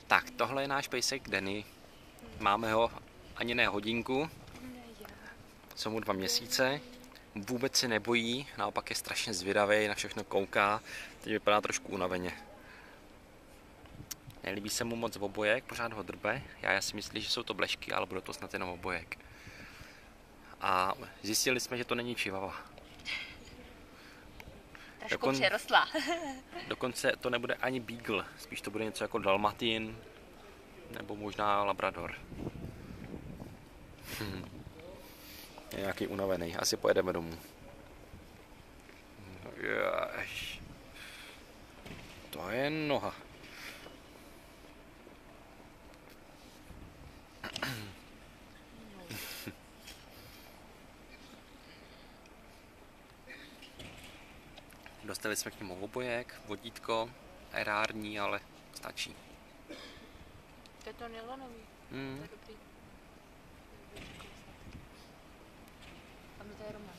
Tak, tohle je náš pejsek Danny. Máme ho ani ne hodinku. Jsou mu 2 měsíce. Vůbec se nebojí, naopak je strašně zvědavý, na všechno kouká. Teď vypadá trošku unaveně. Nelíbí se mu moc obojek, pořád ho drbe. Já si myslím, že jsou to blešky, ale bude to snad jenom obojek. A zjistili jsme, že to není čivava. Trošku přerostla. Dokonce to nebude ani beagle, spíš to bude něco jako dalmatin, nebo možná labrador. Je nějaký unavený, asi pojedeme domů. Jež. To je noha. Dostali jsme k němu obojek, vodítko, erární, ale stačí. To je to nylonový. To je dobrý. A to je Roman.